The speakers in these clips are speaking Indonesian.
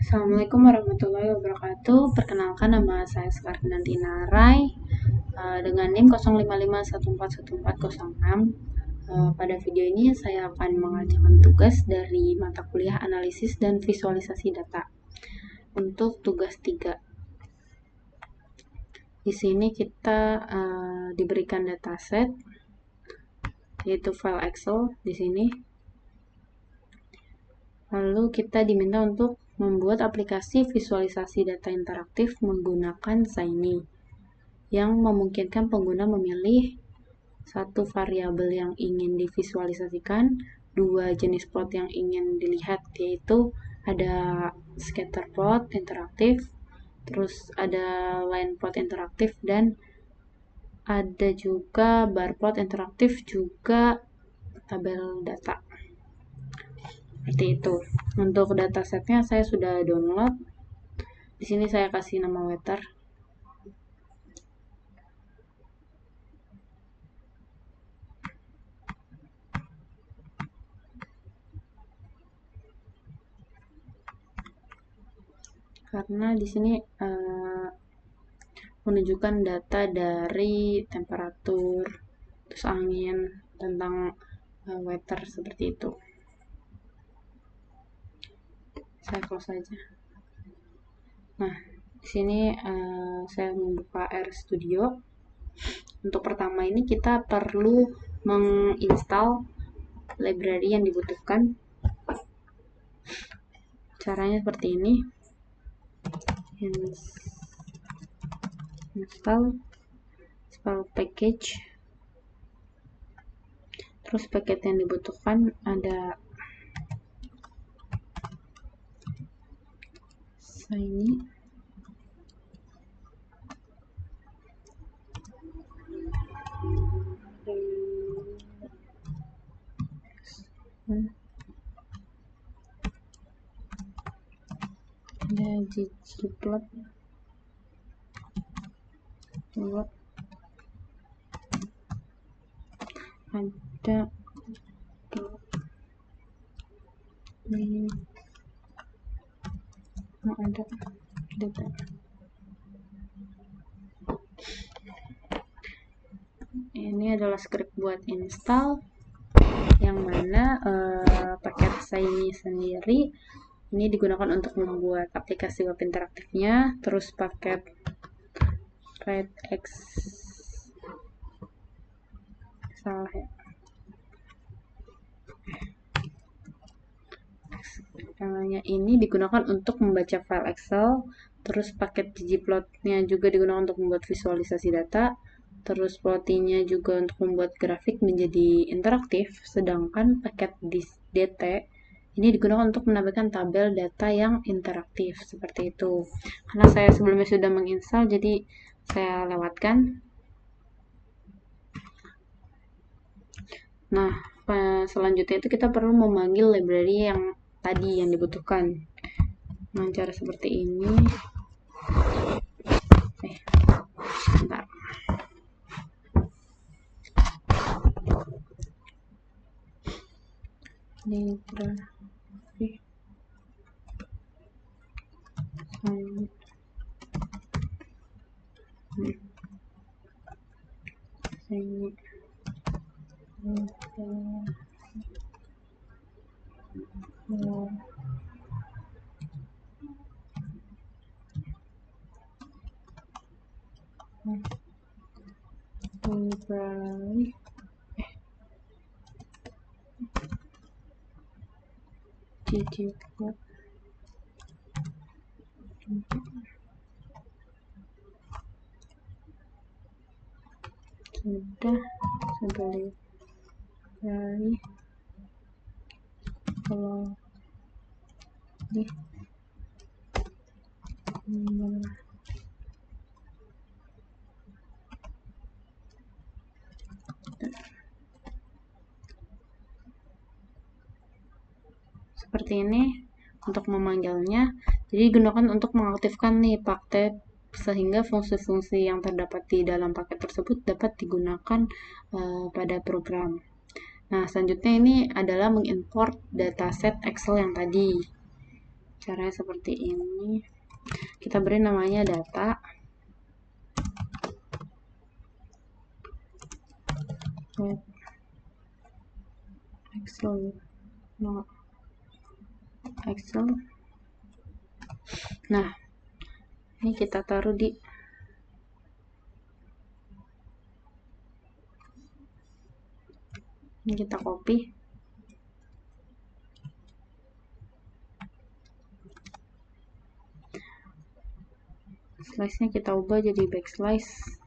Assalamualaikum warahmatullahi wabarakatuh. Perkenalkan, nama saya Skarvinantina Rai dengan NIM 0551414006. Pada video ini saya akan mengerjakan tugas dari mata kuliah analisis dan visualisasi data. Untuk tugas 3. Di sini kita diberikan dataset yaitu file Excel di sini. Lalu kita diminta untuk membuat aplikasi visualisasi data interaktif menggunakan Shiny yang memungkinkan pengguna memilih satu variabel yang ingin divisualisasikan, dua jenis plot yang ingin dilihat, yaitu ada scatter plot interaktif, terus ada line plot interaktif, dan ada juga bar plot interaktif, juga tabel data. Seperti itu. Untuk datasetnya saya sudah download. Di sini saya kasih nama weather. Karena di sini menunjukkan data dari temperatur, terus angin, tentang weather seperti itu. Saya close saja. Nah, di sini saya membuka RStudio. Untuk pertama ini kita perlu menginstal library yang dibutuhkan. Caranya seperti ini. Install package. Terus paket yang dibutuhkan ada Shiny, ada ggplot, ada data. Ini adalah script buat install, yang mana paket Shiny sendiri ini digunakan untuk membuat aplikasi web interaktifnya. Terus paket RedX, salah ya, ini digunakan untuk membaca file Excel. Terus paket ggplot-nya juga digunakan untuk membuat visualisasi data. Terus plottingnya juga untuk membuat grafik menjadi interaktif. Sedangkan paket dt ini digunakan untuk menampilkan tabel data yang interaktif seperti itu. Karena saya sebelumnya sudah menginstal, jadi saya lewatkan. Nah, selanjutnya itu kita perlu memanggil library yang tadi yang dibutuhkan. Dengan cara seperti ini. Bentar. Library ggplot sudah library kalau di seperti ini untuk memanggilnya. Jadi gunakan untuk mengaktifkan nih paket, sehingga fungsi-fungsi yang terdapat di dalam paket tersebut dapat digunakan pada program. Nah, selanjutnya ini adalah mengimport dataset Excel yang tadi. Caranya seperti ini. Kita beri namanya data. Excel. No. Excel. Nah, ini kita taruh di ini, kita copy. Slice-nya kita ubah jadi backslice.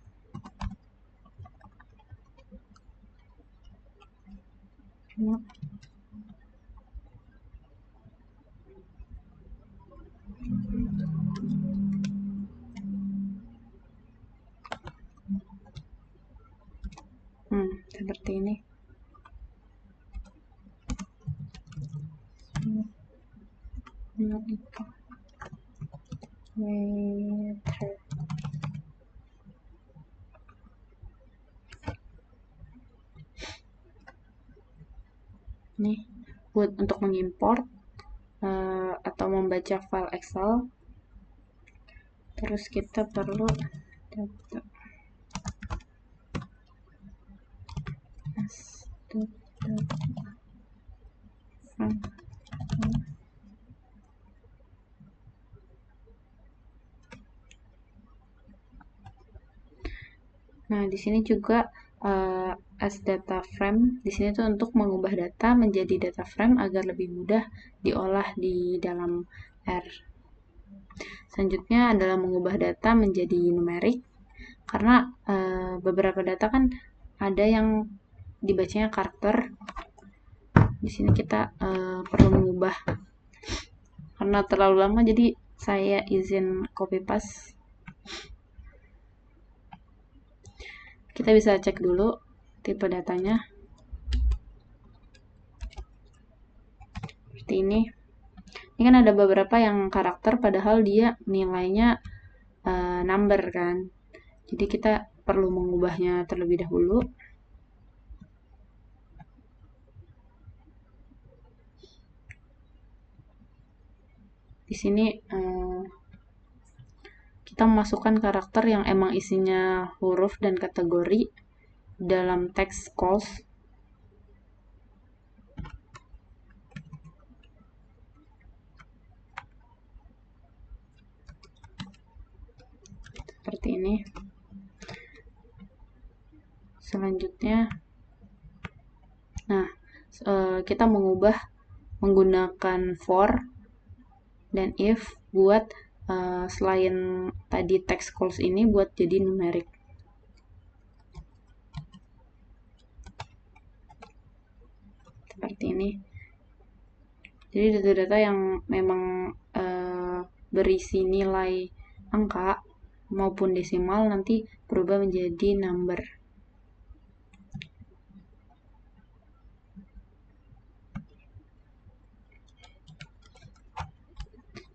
Seperti ini. Nih, buat untuk mengimport atau membaca file Excel, terus kita perlu data. Nah, di sini juga as data frame. Di sini tuh untuk mengubah data menjadi data frame agar lebih mudah diolah di dalam R. Selanjutnya adalah mengubah data menjadi numerik. Karena beberapa data kan ada yang dibacanya karakter. Di sini kita perlu mengubah. Karena terlalu lama, jadi saya izin copy paste. Kita bisa cek dulu tipe datanya. Seperti ini. Ini kan ada beberapa yang karakter, padahal dia nilainya number kan. Jadi kita perlu mengubahnya terlebih dahulu. Di sini kita memasukkan karakter yang emang isinya huruf dan kategori dalam text calls. Seperti ini. Selanjutnya, nah, kita mengubah menggunakan for dan if buat selain tadi text calls ini buat jadi numerik. Seperti ini. Jadi data-data yang memang berisi nilai angka maupun desimal nanti berubah menjadi number.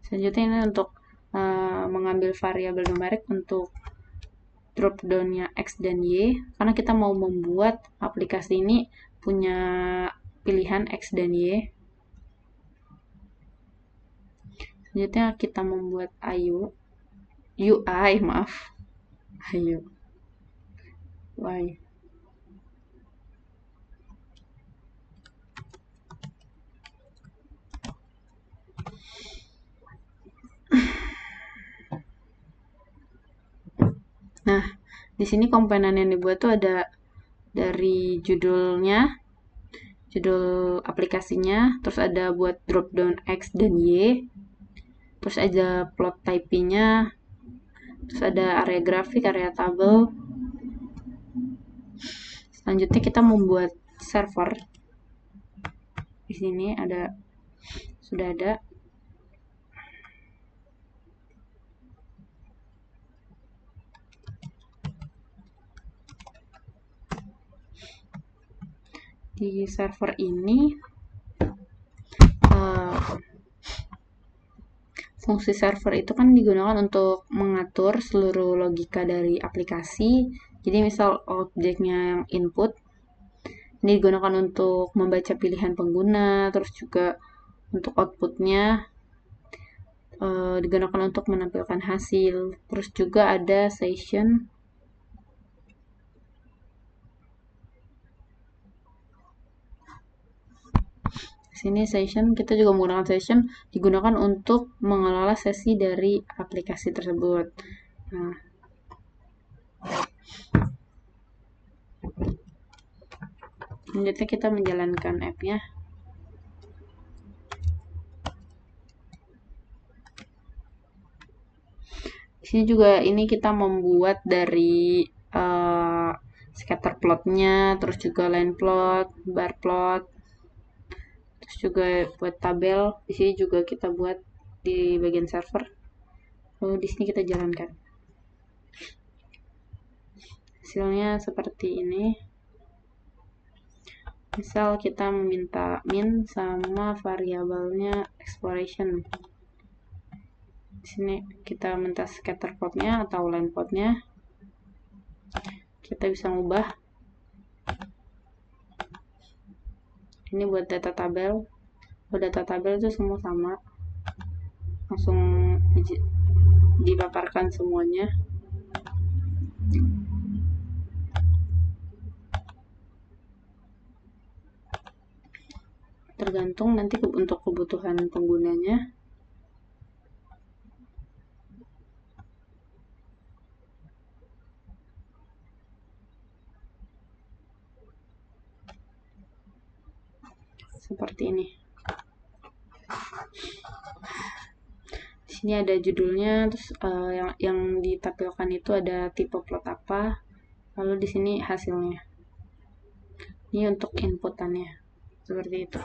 Selanjutnya ini untuk mengambil variabel numerik untuk drop down-nya X dan Y, karena kita mau membuat aplikasi ini punya pilihan X dan Y. Selanjutnya kita membuat UI, maaf, Y. Nah, di sini komponen yang dibuat tuh ada dari judulnya, judul aplikasinya, terus ada buat drop down X dan Y, terus ada plot type-nya, terus ada area grafik, area tabel. Selanjutnya kita membuat server. Di sini sudah ada. Di server ini fungsi server itu kan digunakan untuk mengatur seluruh logika dari aplikasi. Jadi misal objeknya yang input ini digunakan untuk membaca pilihan pengguna, terus juga untuk outputnya digunakan untuk menampilkan hasil. Terus juga ada session. Sini session, kita juga menggunakan session, digunakan untuk mengelola sesi dari aplikasi tersebut. Nah, selanjutnya kita menjalankan app-nya. Di sini juga ini kita membuat dari scatter plotnya, terus juga line plot, bar plot, terus juga buat tabel. Di sini juga kita buat di bagian server. Lalu di sini kita jalankan. Hasilnya seperti ini. Misal kita meminta min sama variabelnya exploration. Di sini kita minta scatter plotnya atau line plotnya. Kita bisa ngubah. Ini buat data tabel. Buat data tabel itu semua sama. Langsung dipaparkan semuanya. Tergantung nanti untuk kebutuhan penggunanya. Seperti ini. Di sini ada judulnya, terus yang ditampilkan itu ada tipe plot apa, lalu di sini hasilnya. Ini untuk inputannya, seperti itu.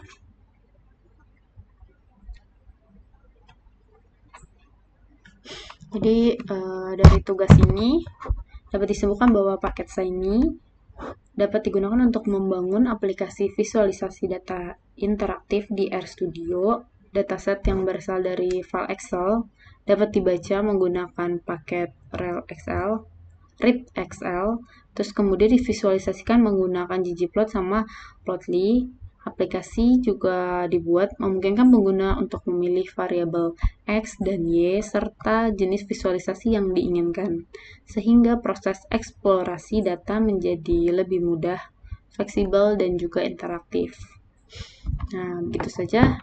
Jadi dari tugas ini dapat disimpulkan bahwa paket Shiny dapat digunakan untuk membangun aplikasi visualisasi data interaktif di RStudio. Dataset yang berasal dari file Excel dapat dibaca menggunakan paket readXL, terus kemudian divisualisasikan menggunakan ggplot sama plotly. Aplikasi juga dibuat memungkinkan pengguna untuk memilih variabel X dan Y serta jenis visualisasi yang diinginkan, sehingga proses eksplorasi data menjadi lebih mudah, fleksibel, dan juga interaktif. Nah, begitu saja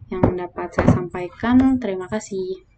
yang dapat saya sampaikan. Terima kasih.